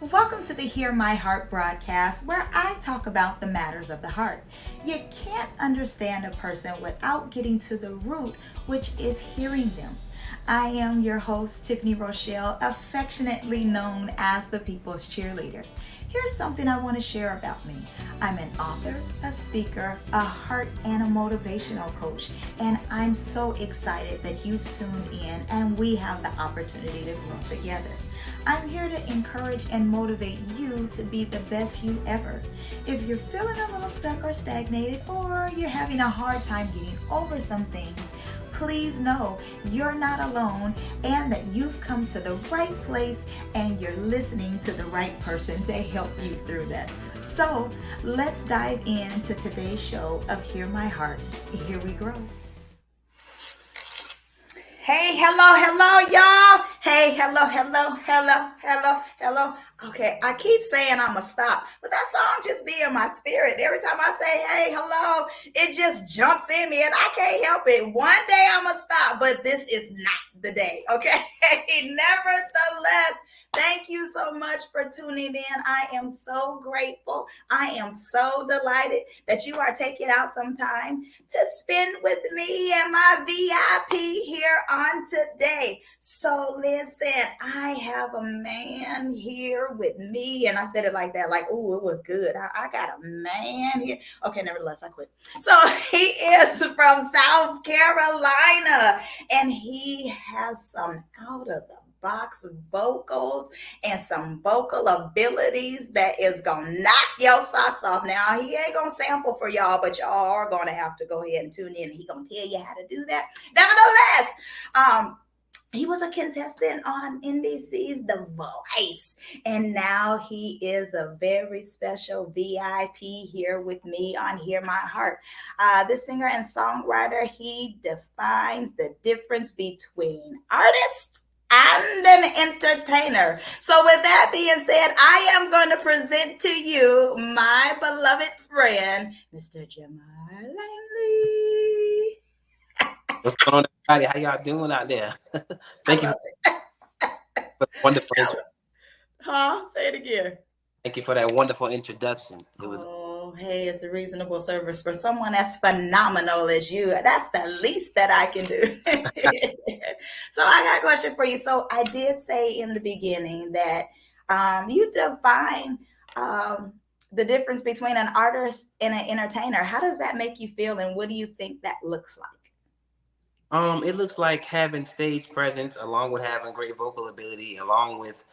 Welcome to the Hear My Heart broadcast, where I talk about the matters of the heart. You can't understand a person without getting to the root, which is hearing them. I am your host, Tiffany Rochelle, affectionately known as the People's Cheerleader. Here's something I want to share about me. I'm an author, a speaker, a heart and a motivational coach, and I'm so excited that you've tuned in and we have the opportunity to grow together. I'm here to encourage and motivate you to be the best you ever. If you're feeling a little stuck or stagnated, or you're having a hard time getting over some things, please know you're not alone and that you've come to the right place and you're listening to the right person to help you through that. So let's dive into today's show of Hear My Heart. Here we grow. Hey, hello, y'all. Hey, hello. Okay, I keep saying I'm gonna stop, but that song just be in my spirit. Every time I say, hey, hello, it just jumps in me and I can't help it. One day I'm gonna stop, but this is not the day, okay? Nevertheless, thank you so much for tuning in. I am so grateful. I am so delighted that you are taking out some time to spend with me and my VIP here on today. So listen, I have a man here with me, and I said it like that, like, oh, it was good. I got a man here. Okay, nevertheless, I quit. So he is from South Carolina, and he has some out of the box vocals and some vocal abilities that is gonna knock your socks off. Now he ain't gonna sample for y'all, but y'all are gonna have to go ahead and tune in. He gonna tell you how to do that. Nevertheless, he was a contestant on NBC's The Voice, and now he is a very special VIP here with me on Hear My Heart. This singer and songwriter, he defines the difference between artists and an entertainer. So with that being said, I am going to present to you my beloved friend, Mr. Jamar Langley. What's going on, everybody? How y'all doing out there? Thank you for the wonderful intro. Say it again. Thank you for that wonderful introduction. It was Hey, it's a reasonable service for someone as phenomenal as you. That's the least that I can do. So I got a question for you. So I did say in the beginning that you define the difference between an artist and an entertainer. How does that make you feel, and what do you think that looks like? it looks like having stage presence along with having great vocal ability, along with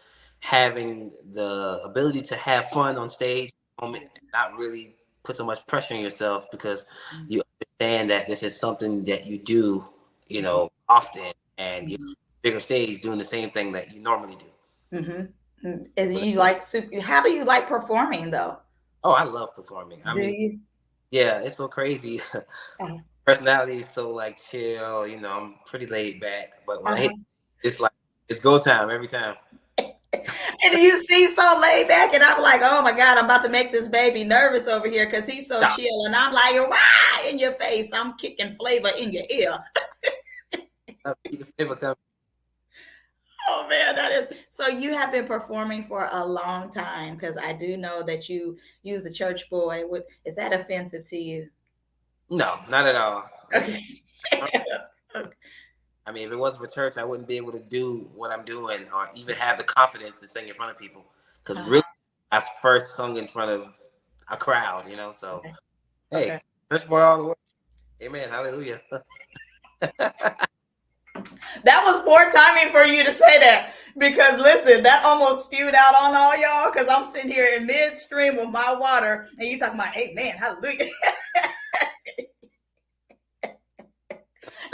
having the ability to have fun on stage, and not really put so much pressure on yourself because you understand that this is something that you do, often, and you're bigger stage doing the same thing that you normally do. Mm-hmm. How do you like performing though? Oh, I love performing. Do you? Yeah, it's so crazy. Personality is so like chill, I'm pretty laid back, but when I hit, it's like it's go time every time. And you seem so laid back, and I'm like, oh my God, I'm about to make this baby nervous over here because he's so chill. And I'm like, why in your face? I'm kicking flavor in your ear. Keep the flavor coming. Oh man, that is so. You have been performing for a long time, because I do know that you use a church boy. Is that offensive to you? No, not at all. Okay. I mean, if it wasn't for church, I wouldn't be able to do what I'm doing or even have the confidence to sing in front of people. Because really, I first sung in front of a crowd, So, hey, church boy all the way. Amen. Hallelujah. That was poor timing for you to say that, because listen, that almost spewed out on all y'all, because I'm sitting here in midstream with my water and you talking about, amen, hallelujah.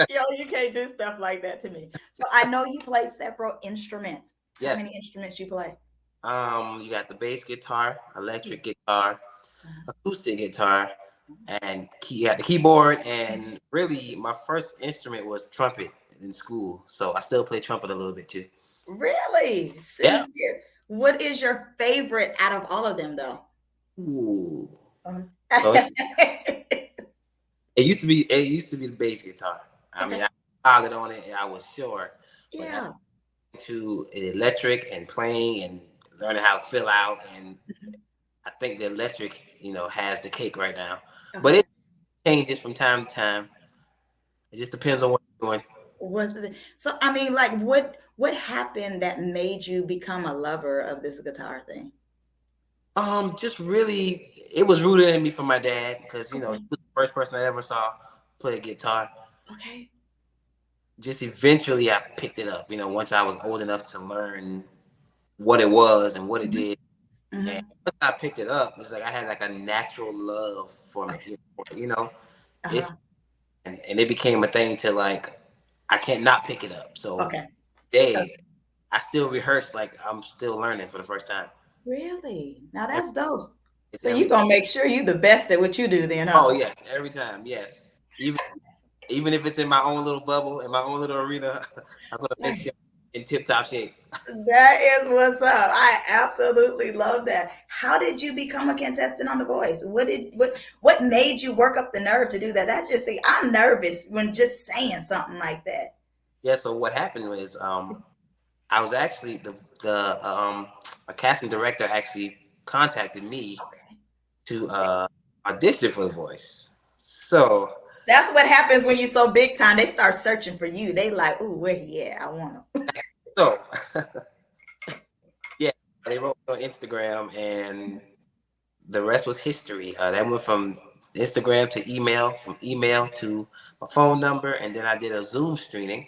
Yo, you can't do stuff like that to me. So I know you play several instruments. Yes. How many instruments you play? You got the bass guitar, electric guitar, acoustic guitar, and you got the keyboard. And really, my first instrument was trumpet in school, so I still play trumpet a little bit too. Really? Yeah. What is your favorite out of all of them, though? Ooh. So it used to be the bass guitar. I mean, I piled on it, and I was sure. Yeah. To electric and playing and learning how to fill out, and I think the electric, has the cake right now. But Okay. it changes from time to time. It just depends on what you're doing. So I mean, like, what happened that made you become a lover of this guitar thing? Just really, it was rooted in me from my dad because he Okay. was the first person I ever saw play guitar. Okay. Just eventually, I picked it up. Once I was old enough to learn what it was and what it Hmm. did, and Hmm. once I picked it up, it's like I had like a natural love for Okay. it. It's Uh-huh. and it became a thing to like I can't not pick it up. So Okay. today, I still rehearse like I'm still learning for the first time. Really? Now Every, that's dope. it's So you every gonna make sure you the best at what you do then, Oh huh? yes, every time, yes. Even if it's in my own little bubble, in my own little arena, I'm gonna make sure I'm in tip top shape. That is what's up. I absolutely love that. How did you become a contestant on The Voice? What made you work up the nerve to do that? That's just see, I'm nervous when just saying something like that. Yeah. So what happened was, I was actually the a casting director actually contacted me to audition for The Voice. So That's what happens when you're so big time. They start searching for you. They like, ooh, where he at? I want him. so yeah, they wrote me on Instagram, and the rest was history. That went from Instagram to email, from email to my phone number, and then I did a Zoom screening,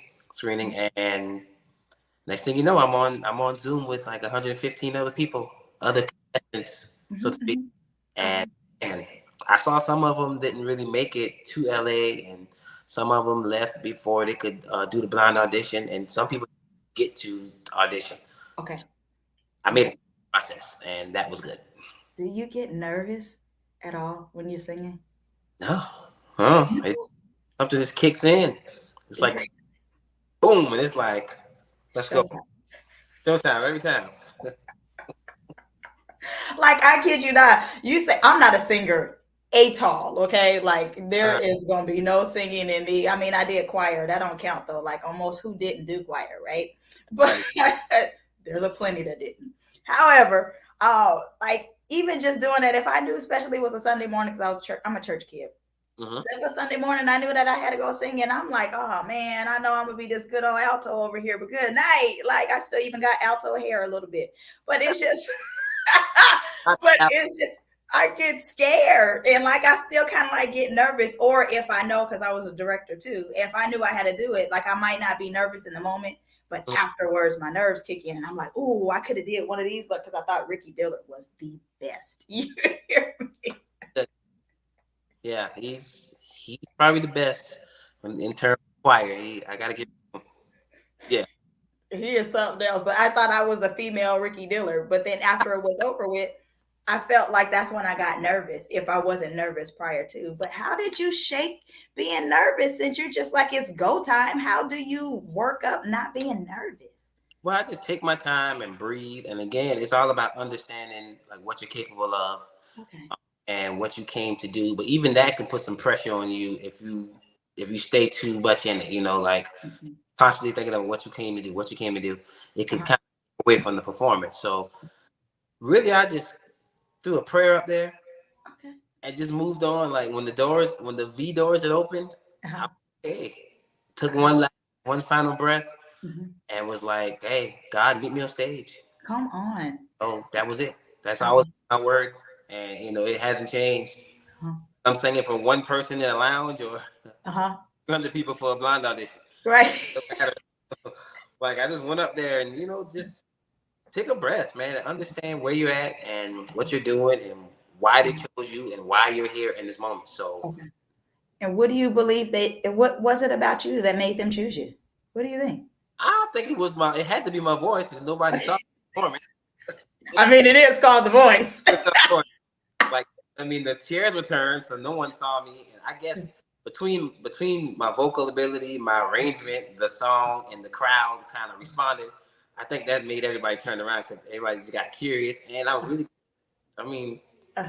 and next thing you know, I'm on Zoom with like 115 other people, other contestants, so to speak, Mhm. and and I saw some of them didn't really make it to LA, and some of them left before they could do the blind audition, and some people get to audition. Okay. I made Okay. it process, and that was good. Do you get nervous at all when you're singing? No, huh? No. Something just kicks in. It's like boom, and it's like, let's go. Showtime. Showtime every time. Like I kid you not. You say I'm not a singer at all. Okay, like there Uh, is gonna be no singing in me. I mean, I did choir. That don't count though. Like almost who didn't do choir, right? But right. there's a plenty that didn't. However, like even just doing it, if I knew, especially it was a Sunday morning, because I'm a church kid. Mm-hmm. It was Sunday morning. I knew that I had to go sing, and I'm like, oh man, I know I'm gonna be this good old alto over here, but good night. Like I still even got alto hair a little bit, but it's just, but it's just, I get scared, and like I still kind of like get nervous. Or if I know, because I was a director too, if I knew I had to do it, like I might not be nervous in the moment, but afterwards my nerves kick in, and I'm like, ooh, I could have did one of these, because I thought Ricky Dillard was the best. You hear me? Yeah, he's probably the best in terms of choir. I gotta give. Yeah, He is something else. But I thought I was a female Ricky Dillard. But then after it was over with, I felt like that's when I got nervous if I wasn't nervous prior to. But how did you shake being nervous since you're just like it's go time? How do you work up not being nervous? well, I just take my time and breathe. And again, it's all about understanding like what you're capable of Okay. and what you came to do. But even that can put some pressure on you if you stay too much in it. Like Mhm. constantly thinking of what you came to do, what you came to do. It can Uh-huh. kind of away from the performance. So really, I just threw a prayer up there Okay. and just moved on. Like when the V doors had opened, I Uh-huh. hey, took one final breath Mhm. and was like, "Hey, God, meet me on stage." Come on. Oh, that was it. That's always Uh-huh. my word, and it hasn't changed. Uh-huh. I'm singing for one person in a lounge or Uh-huh. 200 people for a blind audition. Right. No matter. Like I just went up there and just take a breath, man, and understand where you're at and what you're doing and why they chose you and why you're here in this moment. So Okay. And what do you believe what was it about you that made them choose you? What do you think? I don't think it had to be my voice because nobody saw me performing. I mean, it is called The Voice. Like, I mean, the chairs were turned, so no one saw me. And I guess between my vocal ability, my arrangement, the song, and the crowd kind of responded, I think that made everybody turn around because everybody just got curious. And I was really, I mean, Uh,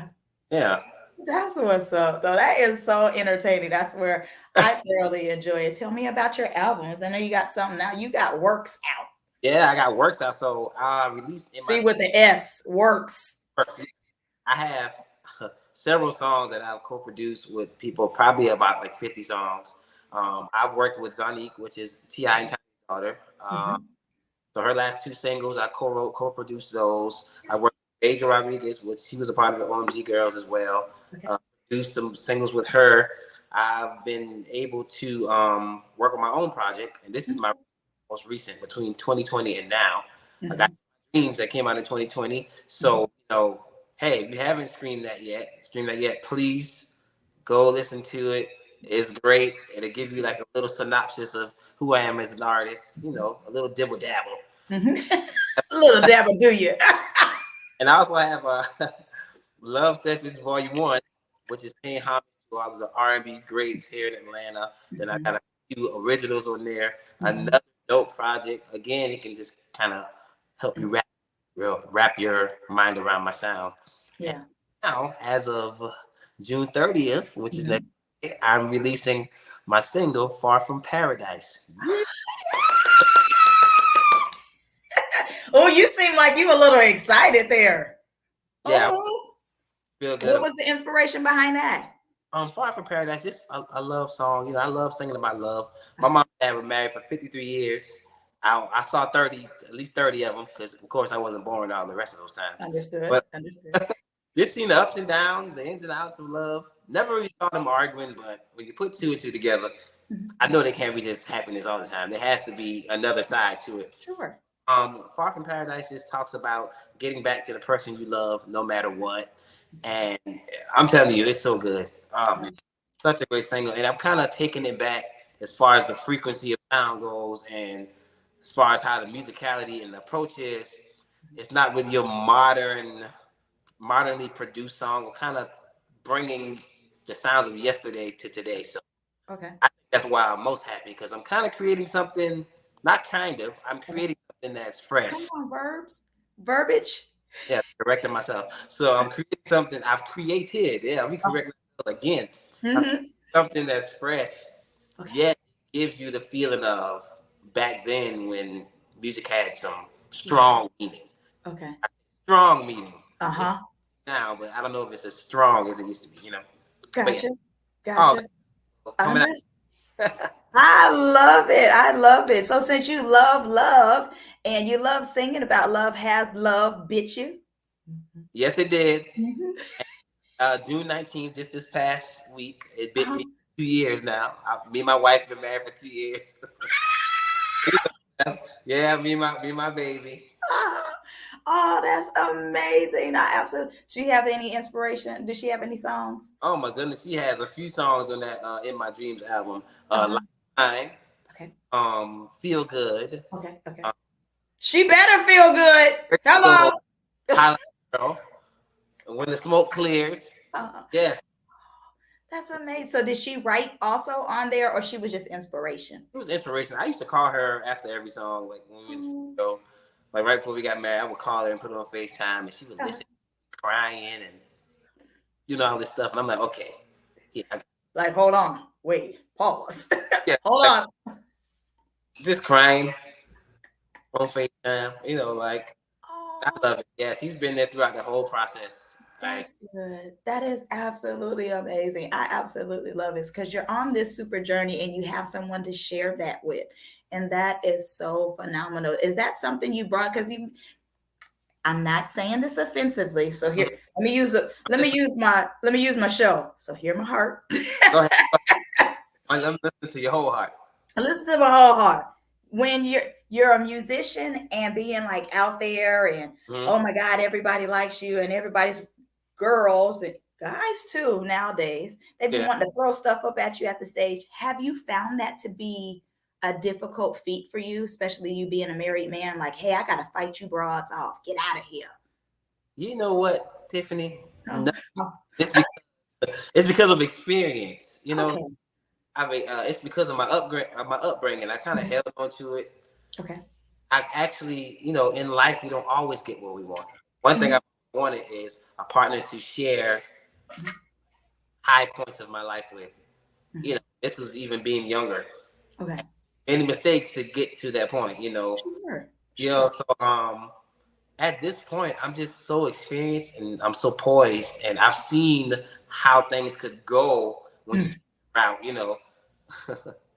yeah. That's what's up, though. That is so entertaining. That's where I thoroughly enjoy it. Tell me about your albums. I know you got something now. You got Works out. Yeah, I got works out. So I released in my See, with the S, works. works. I have several songs that I've co-produced with people, probably about like 50 songs. I've worked with Zonique, which is T.I. and Tiny's daughter. Mm-hmm. So her last two singles, I co-wrote, co-produced those. I worked with Asia Rodriguez, which she was a part of the OMG Girls as well. Okay. Produced some singles with her. I've been able to work on my own project, and this is my most recent between 2020 and now. I got Mm-hmm. Dreams that came out in 2020. So, hey, if you haven't streamed that yet, please go listen to it. It's great. It'll give you like a little synopsis of who I am as an artist, a little dibble dabble. Mm-hmm. Little dabble, do you? And I also have Love Sessions Volume 1, which is paying homage to all of the R&B greats here in Atlanta. Then I got a few originals on there. Another dope project. Again, it can just kind of help you wrap your mind around my sound. And Yeah. now, as of June 30th, which is next week, I'm releasing my single, Far From Paradise. Yeah. Oh, you seem like you a little excited there. Yeah, Oh, I feel good. what was the inspiration behind that? Far From Paradise, just a love song. I love singing about love. My mom and dad were married for 53 years. I saw at least 30 of them, because of course I wasn't born all the rest of those times. Understood. But Understood. just seeing the ups and downs, the ins and outs of love. Never really saw them arguing, but when you put two and two together, I know they can't be just happiness all the time. There has to be another side to it. Sure. Far From Paradise just talks about getting back to the person you love, no matter what. And I'm telling you, it's so good. Such a great single, and I'm kind of taking it back as far as the frequency of sound goes, and as far as how the musicality and the approach is. It's not with your modernly produced song. We're kind of bringing the sounds of yesterday to today. So Okay. I think that's why I'm most happy, because I'm kind of creating something. Not kind of. I'm creating something that's fresh. Come on, verbiage. Yeah, correcting myself. So I'm creating something I've created. Yeah, we correct myself again. Mm-hmm. Something that's fresh, Okay. yet gives you the feeling of back then when music had some Yeah. strong meaning. Okay. Strong meaning. Uh-huh. Now, but I don't know if it's as strong as it used to be. But yeah, Gotcha. all Gotcha. that coming out. I love it. I love it. So since you love love and you love singing about love, has love bit you? Yes, it did. Mhm. June 19th, just this past week, it bit me Um, 2 years now. Me and my wife been married for 2 years. Yeah, me and my baby. oh, that's amazing. I absolutely. She have any inspiration? Does she have any songs? Oh my goodness, she has a few songs on that In My Dreams album. Uh-huh. Lifetime, Okay. Feel Good. Okay. Okay. She better feel good. Hello. Highlight Girl, When the Smoke Clears. Uh, Yes, that's amazing. So did she write also on there, or she was just inspiration? it was inspiration. I used to call her after every song, like when we was, like right before we got married. I would call her and put her on FaceTime, and she would listen, crying, and all this stuff. And I'm like, okay, yeah, Like, hold on, wait, pause. yeah, Hold like, on. just crying on FaceTime. Like I Oh, love it. Yeah, she's been there throughout the whole process. Like, that's good. That is absolutely amazing. I absolutely love it because you're on this super journey and you have someone to share that with. And that is so phenomenal. Is that something you brought? Because I'm not saying this offensively. So here, let me use my show. So hear my heart. go ahead. Let me listen to your whole heart. Listen to my whole heart. When you're a musician and being like out there and oh my God, everybody likes you and everybody's girls and guys too nowadays, they be wanting to throw stuff up at you at the stage. Have you found that to be a difficult feat for you, especially you being a married man? Like, hey, I gotta fight you broads off. Get out of here. You know what, Tiffany? Oh, No, it's because of experience. okay. I mean, it's because of my upbringing. I kind of held on to it. Okay. I actually, in life, we don't always get what we want. One thing I wanted is a partner to share high points of my life with. This was even being younger. Okay. Any mistakes to get to that point, Sure. Yo, Sure. so at this point, I'm just so experienced and I'm so poised, and I've seen how things could go when you take a route.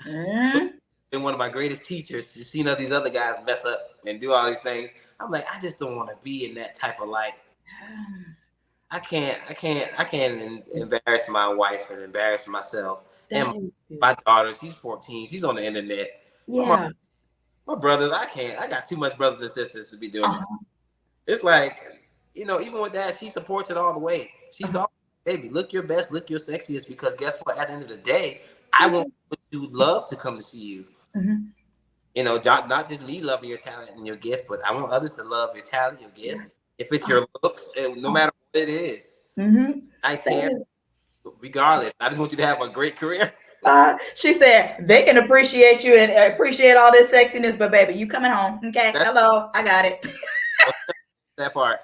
Mm. Been one of my greatest teachers. Just seeing all these other guys mess up and do all these things, I'm like, I just don't want to be in that type of life. I can't embarrass my wife and embarrass myself and That is my beautiful. daughter. She's 14. She's on the internet. My, Yeah. my brothers, I can't. I got too much brothers and sisters to be doing this. Uh-huh. It's like, even with that, she supports it all the way. She's Uh-huh. all, baby, look your best, look your sexiest, because guess what? At the end of the day, I Yeah. want to love to come to see you. Mm-hmm. Not just me loving your talent and your gift, but I want others to love your talent, your Yeah. gift. If it's your looks, no Uh-huh. matter what it is, Mm-hmm. nice That hair, is, regardless. I just want you to have a great career. she said they can appreciate you and appreciate all this sexiness, but baby, you coming home. Okay. That's Hello. I got it. that part.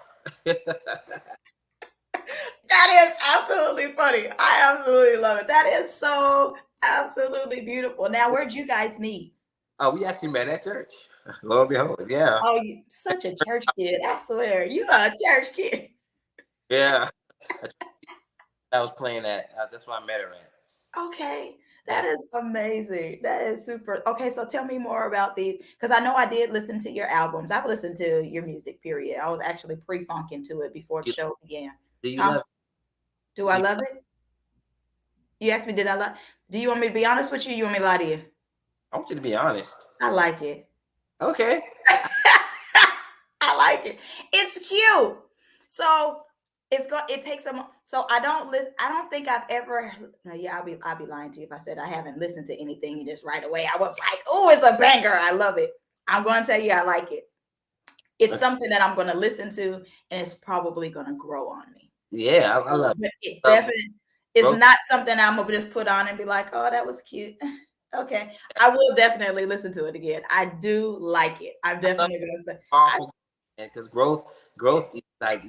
That is absolutely funny. I absolutely love it. That is so absolutely beautiful. Now, where'd you guys meet? We actually met at church. Lo and behold, yeah, Oh, you such a church kid. I swear. You are a church kid. yeah. I was playing at. That's where I met her at. Okay. Yeah. That is amazing. That is super. Okay, so tell me more about the because I know I did listen to your albums. I've listened to your music, period. I was actually pre-funking to it before the You, show began. do you Huh? love? Do I Do you, love it? You asked me, did I love? Do you want me to be honest with you? You want me to lie to you? I want you to be honest. I like it. Okay. I like it. It's cute. So it takes some so I don't listen. I don't think I've ever no, yeah, I'll be lying to you if I said I haven't listened to anything just right away. I was like, oh, it's a banger. I love it. I'm gonna tell you I like it. It's something that I'm gonna listen to and it's probably gonna grow on me. Yeah, I love But it love definitely is growth. not something I'm gonna just put on and be like, oh, that was cute. Okay. I will definitely listen to it again. I do like it. I'm I love definitely gonna say I powerful, and because growth is like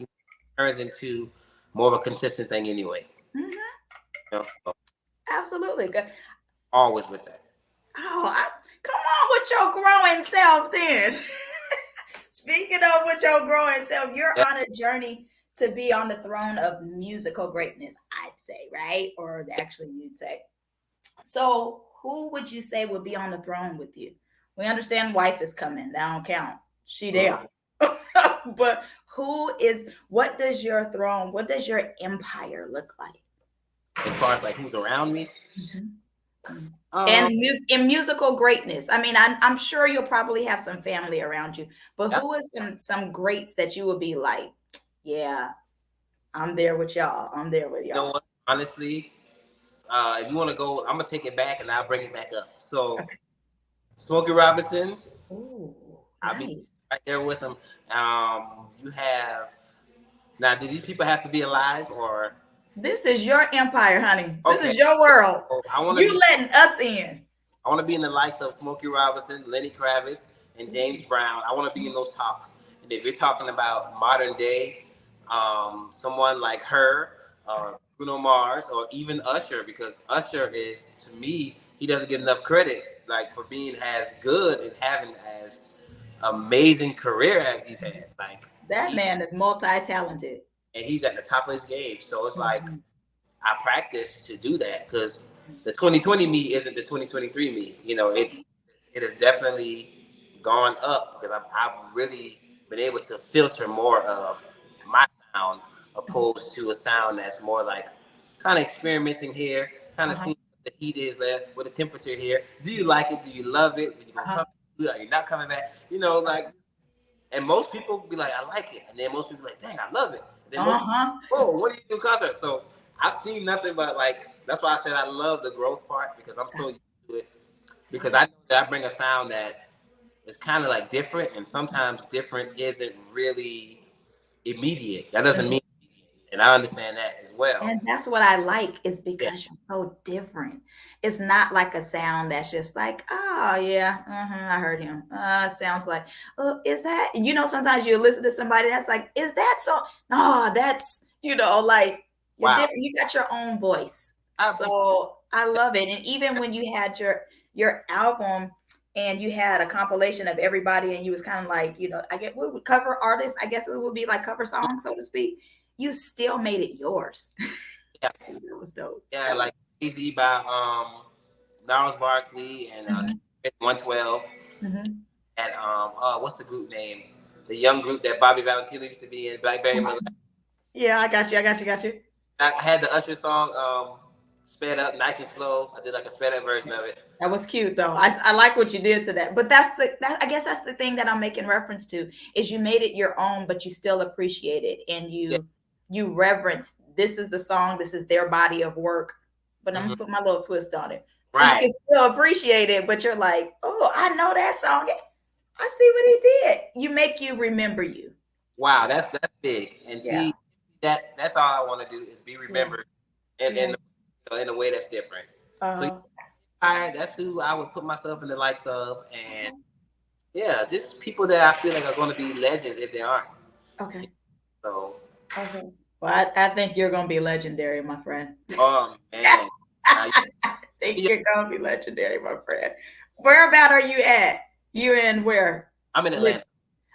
turns into more of a consistent thing anyway. mhm. So Absolutely. always with that. Oh, come on with your growing self then. Speaking of with your growing self, you're Yeah. on a journey to be on the throne of musical greatness, I'd say, right? Or actually, you'd say. So, who would you say would be on the throne with you? We understand wife is coming. That don't count. She there. Mhm. But what does your empire look like? As far as like who's around me, Mhm. Mm. um, And in musical greatness. I mean, I'm sure you'll probably have some family around you, but yeah, who is some greats that you would be like, yeah, I'm there with y'all. I'm there with you know y'all. what? Honestly, if you want to go, I'm gonna take it back and I'll bring it back up. So Okay. Smokey Robinson, Oh, I'll be nice. right there with him. You have now. Do these people have to be alive or This is your empire, honey. This okay? is your world. So I want to You be. letting us in. I want to be in the likes of Smokey Robinson, Lenny Kravitz, and James Brown. I want to be in those talks. And if you're talking about modern day, someone like her, Bruno Mars, or even Usher, because Usher is, to me, he doesn't get enough credit, like for being as good and having as amazing career as he's had. Like That he man is multi-talented. and he's at the top of his game. So it's like Mhm. I practice to do that because the 2020 me isn't the 2023 me. It has definitely gone up because I've really been able to filter more of my sound opposed to a sound that's more like kind of experimenting here, kind of Uh-huh. seeing what the heat is there, what the temperature here. Do you like it? Do you love it? Are you gonna Uh-huh. come? Are you not coming back? Like, and most people be like, I like it, and then most people be like, dang, I love it. And then most people, Uh-huh. oh, what do you do concerts? So I've seen nothing but like that's why I said I love the growth part because I'm so used to it. Because I know that I bring a sound that is kind of like different, and sometimes different isn't really immediate. That doesn't mean, and I understand that as well. And that's what I like is Yeah, because you're so different. It's not like a sound that's just like, oh yeah, I heard him. Sounds like, oh, is that? Sometimes you listen to somebody that's like, is that so? No, that's like you're wow, different. You got your own voice, I appreciate so I love it. And even when you had your album, and you had a compilation of everybody, and you was kind of like, I get we would cover artists. I guess it would be like cover songs, so to speak. You still made it yours. Yeah, See, that was dope. yeah, like Easy by Gnarls Barkley and Mm-hmm. 112. Mm-hmm. And what's the group name? The young group that Bobby Valentino used to be in, Blackberry Miller. Yeah, I got you. I got you. Got you. I had the Usher song, sped up, nice and slow. I did like a sped up version of it. That was cute though. I like what you did to that. But I guess that's the thing that I'm making reference to is you made it your own, but you still appreciate it and Yeah. you reverence this is the song, this is their body of work. But I'm Mm-hmm. gonna put my little twist on it. So you Right. can still appreciate it, but you're like, oh, I know that song. I see what he did. You make you remember you. Wow, that's big. And Yeah. see, that's all I want to do is be remembered Yeah. in a way that's different. So that's who I would put myself in the likes of, and yeah, just people that I feel like are going to be legends if they aren't. Okay. So. Okay. Well, I think you're gonna be legendary, my friend. Man. I think you're gonna be legendary, my friend. Where about are you at? You in where? I'm in Atlanta.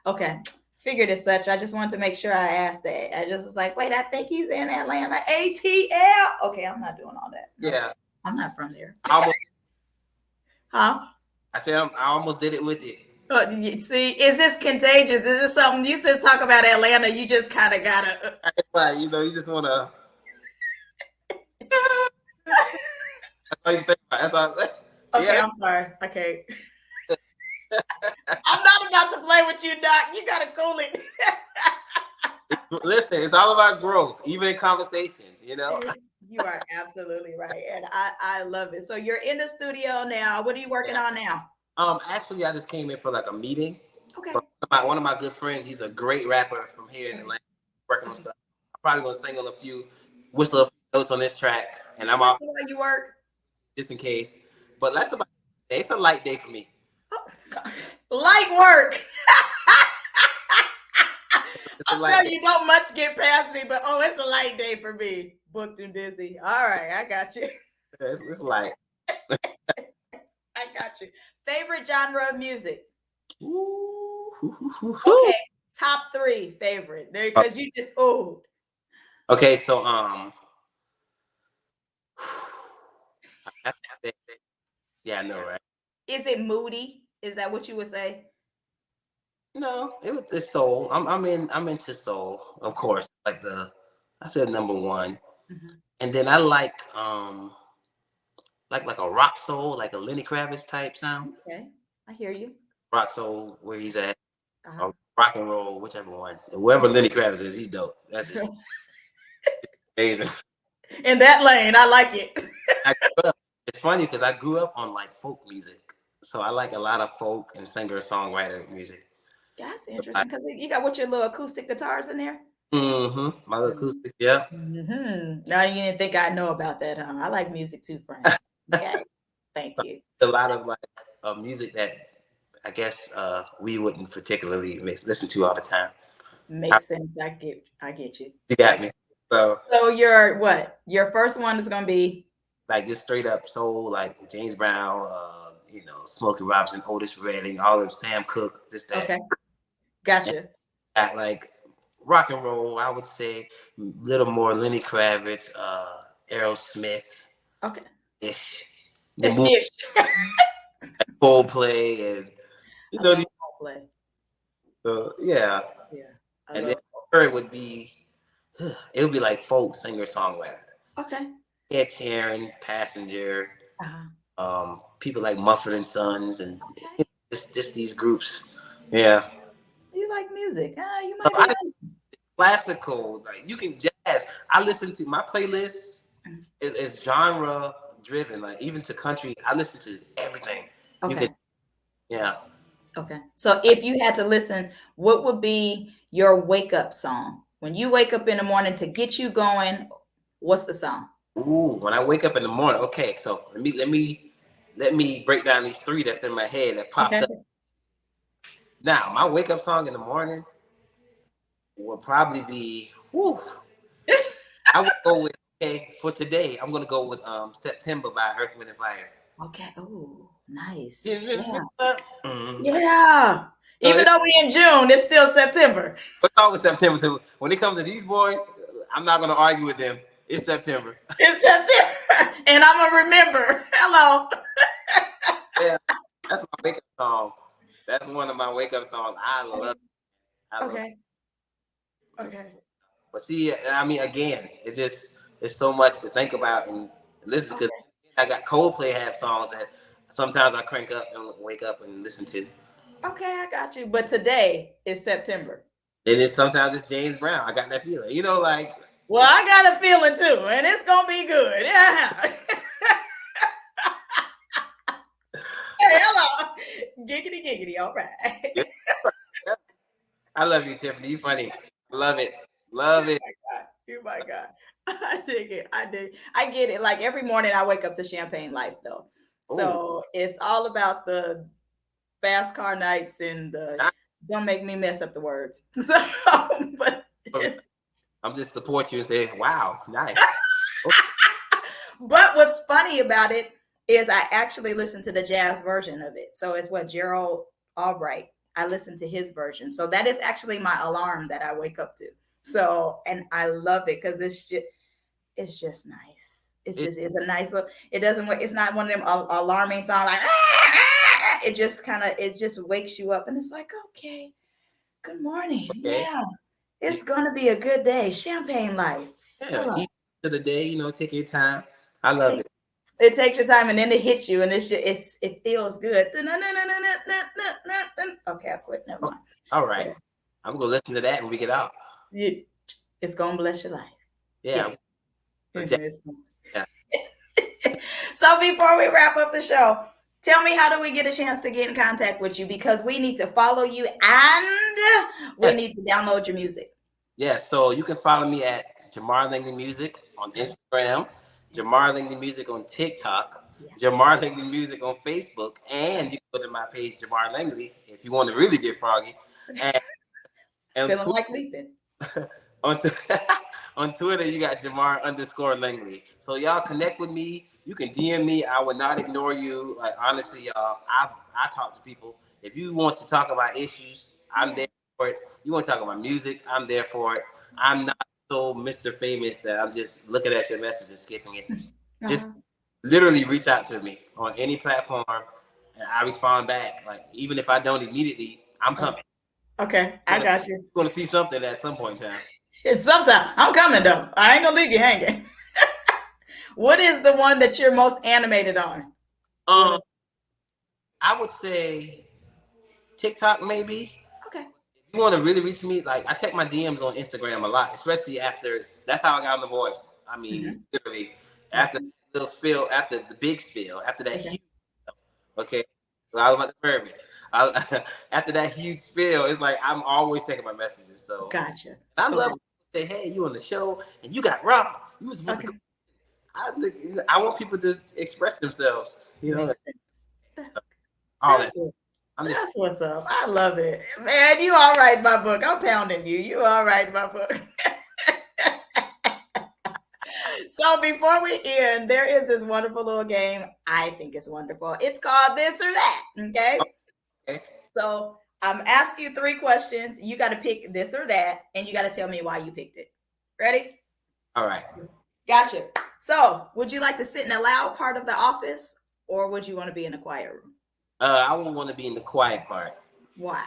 Okay. Figured as such. I just wanted to make sure I asked that. I just was like, wait, I think he's in Atlanta. ATL. Okay, I'm not doing all that. No, yeah. I'm not from there. Almost. Huh? I said I almost did it with you. See, it's just contagious. It's just something you just talk about Atlanta. You just kind of gotta. That's why you just want to. That's all you think about. That's all. Okay, Yeah. I'm sorry. Okay. I'm not about to play with you, Doc. You gotta cool it. Listen, it's all about growth, even in conversation. You are absolutely right, and I love it. So you're in the studio now. What are you working on now? Actually, I just came in for like a meeting. Okay. But one of my good friends, he's a great rapper from here in Atlanta, working on stuff. I'm probably gonna sing on whistle a few notes on this track, and I'm out. Where you work? Just in case. But that's about it. It's a light day for me. Oh, God. Light work. I'll tell you, don't much get past me, but it's a light day for me. Booked and busy. All right, I got you. It's light. I got you. Favorite genre of music? Ooh. Okay, top 3 favorite. There, because you just old. Okay, so yeah, I know, right? Is it moody? Is that what you would say? No, it's soul. I'm into soul, of course. I said number 1. Mm-hmm. And then I like a rock soul, like a Lenny Kravitz type sound. Okay, I hear you. Rock soul, where he's at, or rock and roll, whichever one. And whoever Lenny Kravitz is, he's dope. That's just amazing. In that lane, I like it. It's funny because I grew up on like folk music, so I like a lot of folk and singer-songwriter music. Yeah, that's interesting because you got your little acoustic guitars in there. Mm-hmm. My little acoustic, yeah. Mm-hmm. Now you didn't think I know about that, huh? I like music too, friend. Okay, thank you. A lot of music that I guess we wouldn't particularly listen to all the time. Makes sense. I get you. You got me. So your first one is gonna be like just straight up soul, like James Brown, Smokey Robinson, Otis Redding, all of Sam Cooke, just that. Okay, gotcha. And like rock and roll, I would say a little more Lenny Kravitz, Aerosmith. Okay. Ish. The movie, Coldplay, and Coldplay. So yeah. And then third would be like folk singer-songwriter. Okay. Ed Sheeran, Passenger, people like Mumford & Sons, and just these groups. Yeah. You like music? You might be classical. Like you can jazz. I listen to my playlist is genre driven. Like even to country, I listen to everything. Okay. Yeah. Okay. So if you had to listen, what would be your wake up song? When you wake up in the morning to get you going, what's the song? Ooh, when I wake up in the morning. Okay, so let me break down these 3 that's in my head that popped up. Now, my wake up song in the morning will probably be I would go with for today. I'm gonna go with September by Earth, Wind and Fire. Okay. Ooh. Nice. Give Yeah. me up. Mm. Yeah. So Even though we in June, it's still September. it's always September. So when it comes to these boys, I'm not gonna argue with them. It's September. It's September. And I'm gonna remember. Hello. Yeah, that's my wake up song. That's one of my wake up songs. I love. It. I love. Okay. It. Okay. But see, I mean, again, it's so much to think about and listen because Okay. I got Coldplay have songs that sometimes I crank up and wake up and listen to. Okay, I got you. But today is September. And then sometimes it's James Brown. I got that feeling, like Well, I got a feeling too, and it's gonna be good. Yeah. Hey, hello. Giggity giggity. All right. yeah, I love you, Tiffany. You funny. Love it. Love it. Oh my God. I dig it. I dig. I get it. Like every morning I wake up to Champagne Life though. Oh, So it's all about the fast car nights and the don't make me mess up the words. So but it's, I'm just support you and say, wow, nice. but what's funny about it is I actually listened to the jazz version of it. So it's what Gerald Albright. I listened to his version. So that is actually my alarm that I wake up to. So and I love it because it's just nice. It's a nice look. It doesn't. It's not one of them alarming songs like. It just kind of it just wakes you up and it's like okay, good morning. Okay. Yeah, it's gonna be a good day. Champagne Life. Yeah, eat to the day. Take your time. I love it. It takes your time and then it hits you and it feels good. Okay, I quit. Never mind. All right, I'm gonna listen to that when we get out. It's gonna bless your life. Yeah. Yes. Yeah. So before we wrap up the show, tell me how do we get a chance to get in contact with you because we need to follow you and we need to download your music. Yeah, so you can follow me at JamarLangley Music on Instagram, JamarLangley Music on TikTok, JamarLangley Music on Facebook, and you can go to my page Jamar Langley if you want to really get froggy. And feeling like leaping. on Twitter, you got Jamar_Langley. So y'all connect with me. You can DM me. I will not ignore you. Like honestly, y'all, I talk to people. If you want to talk about issues, I'm there for it. You want to talk about music, I'm there for it. I'm not so Mr. Famous that I'm just looking at your message and skipping it. Just literally reach out to me on any platform, and I respond back. Like even if I don't immediately, I'm coming. Okay, I got you. You're gonna see something at some point in time. It's sometime. I'm coming though. I ain't gonna leave you hanging. What is the one that you're most animated on? I would say TikTok, maybe. Okay. If you want to really reach me, like I check my DMs on Instagram a lot, especially after. That's how I got on The Voice. I mean, literally after the little spill, after the big spill, after that huge. Okay. So I was about to verbiage. After that huge spill, it's like I'm always checking my messages. So gotcha. I love when people say, "Hey, you on the show and you got robbed. You was supposed to go." I want people to express themselves. That's what's up. I love it, man. You all right in my book. I'm pounding you. You all right in my book. So before we end, there is this wonderful little game. I think it's wonderful. It's called This or That. Okay. So I'm asking you 3 questions. You got to pick this or that, and you got to tell me why you picked it. Ready? All right. Gotcha. So would you like to sit in a loud part of the office, or would you want to be in a quiet room? I would want to be in the quiet part. Why?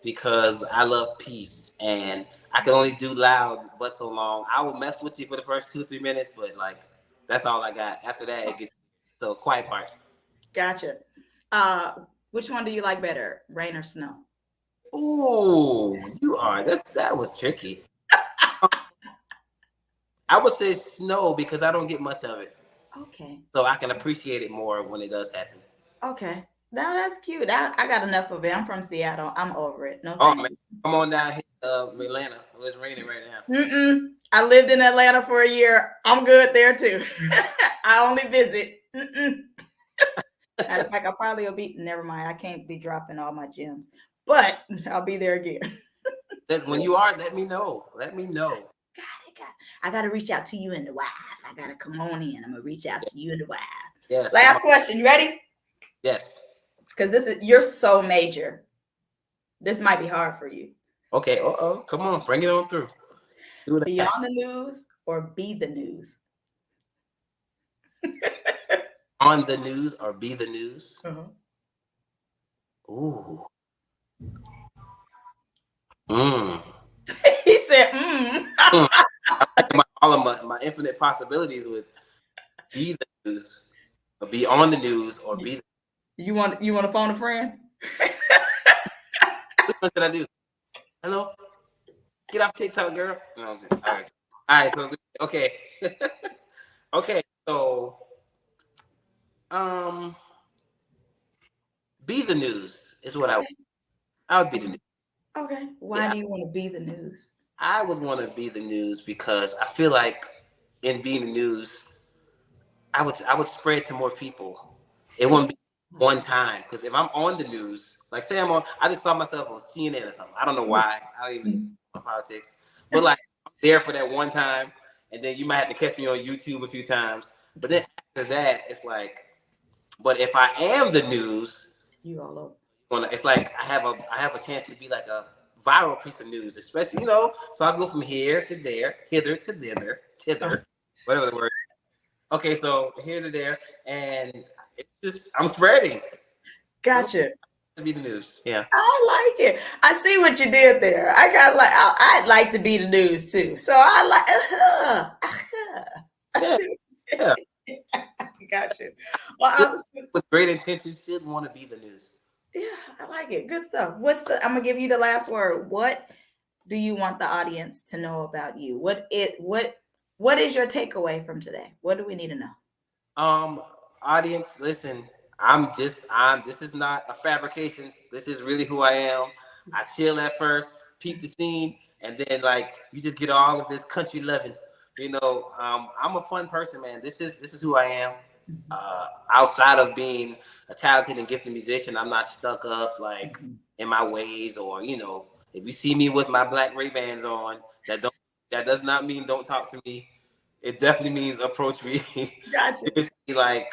Because I love peace and I can only do loud but so long. I will mess with you for the first 2 or 3 minutes, but like that's all I got. After that, it gets so quiet part. Gotcha. Which one do you like better, rain or snow? Ooh, that was tricky. I would say snow because I don't get much of it. Okay. So I can appreciate it more when it does happen. Okay. Now that's cute. I got enough of it. I'm from Seattle. I'm over it. No. Oh man, come on down here, Atlanta. It's raining right now. I lived in Atlanta for a year. I'm good there too. I only visit. Matter of fact, I probably will be. Never mind. I can't be dropping all my gems, but I'll be there again. When you are, let me know. Let me know. Got it. I got to reach out to you in the wife. I got to come on in. I'm gonna reach out to you in the wife. Yes. Last question. You ready? Yes. Because you're so major. This might be hard for you. Okay. Come on, bring it on through. Do that. Beyond the news or be the news? On the news or be the news? Uh-huh. Ooh. Mm. He said, mm. I'm thinking all of my infinite possibilities with be the news, or be on the news, or be the You want to phone a friend? what should I do? Hello? Get off TikTok, girl. No, all right. All right, so okay. Okay, so be the news is what I would be the news. Okay. Why do you want to be the news? I would want to be the news because I feel like in being the news, I would spread to more people. It wouldn't be one time, because if I'm on the news, like say I just saw myself on CNN or something. I don't know why. I don't even know politics, but like I'm there for that one time, and then you might have to catch me on YouTube a few times. But then after that, it's like, but if I am the news, you all over. It's like I have a chance to be like a viral piece of news, especially So I go from here to there, hither to thither, whatever the word. Okay, so here to there, and it's just I'm spreading. Gotcha. To be the news, yeah. I like it. I see what you did there. I'd like to be the news too. So I Yeah. Gotcha. Well, with great intentions, should want to be the news. Yeah, I like it. Good stuff. I'm gonna give you the last word. What do you want the audience to know about you? What is your takeaway from today? What do we need to know? Audience, listen, this is not a fabrication. This is really who I am. I chill at first, peep the scene, and then like you just get all of this country loving. I'm a fun person, man. This is who I am. Outside of being a talented and gifted musician, I'm not stuck up like in my ways, or if you see me with my black Ray-Bans on, that does not mean don't talk to me. It definitely means approach me. Gotcha. Like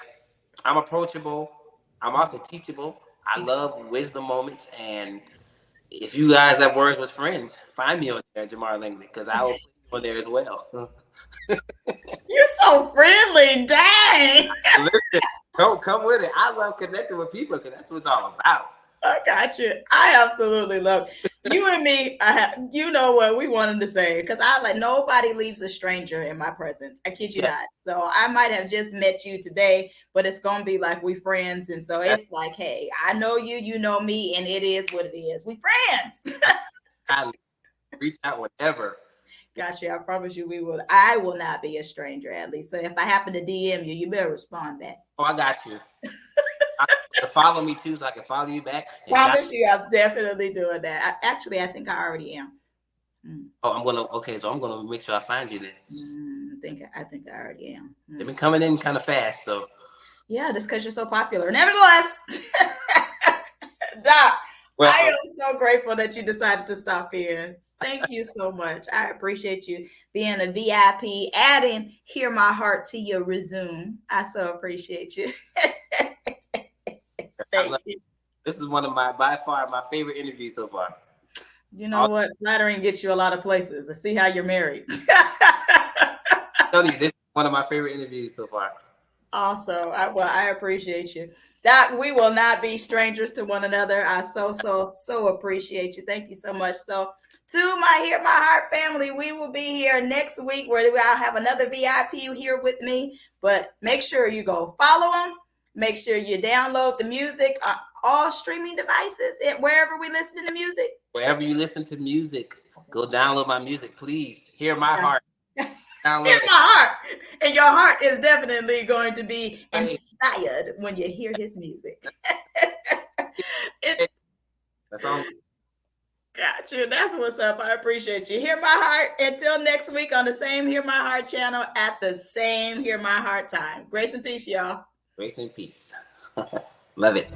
I'm approachable. I'm also teachable. I love wisdom moments, and if you guys have words with friends, find me on there, JamarLangley, because I will put you on there as well. You're so friendly, dang. Listen, come with it. I love connecting with people because that's what it's all about. I got you. I absolutely love it. You and me. You know what we wanted to say, because nobody leaves a stranger in my presence. I kid you not. So I might have just met you today, but it's gonna be like we friends, and so it's like, hey, I know you, you know me, and it is what it is. We friends. I reach out whenever. Gotcha. I promise you, I will not be a stranger, at least. So if I happen to DM you, you better respond back. Oh, I got you. Follow me too, so I can follow you back. Promise you, I'm definitely doing that. I think I already am. Oh, so I'm gonna make sure I find you then. I think I already am. They've been coming in kind of fast, so. Yeah, just because you're so popular. Nevertheless, Doc, I am so grateful that you decided to stop in. Thank you so much. I appreciate you being a VIP, adding Hear My Heart to your resume. I so appreciate you. Thank you. This is one of by far my favorite interviews so far. You know what? Flattering gets you a lot of places. I see how you're married. I tell you, this is one of my favorite interviews so far. Also, I appreciate you. Doc, we will not be strangers to one another. I so appreciate you. Thank you so much. So, to my Hear My Heart family, we will be here next week where I'll have another VIP here with me. But make sure you go follow them. Make sure you download the music on all streaming devices and wherever we listen to music. Wherever you listen to music, go download my music, please. Hear My Heart. Hear My Heart. And your heart is definitely going to be inspired when you hear his music. That's all. Gotcha. That's what's up. I appreciate you. Hear My Heart. Until next week on the same Hear My Heart channel at the same Hear My Heart time. Grace and peace, y'all. Grace and peace. Love it.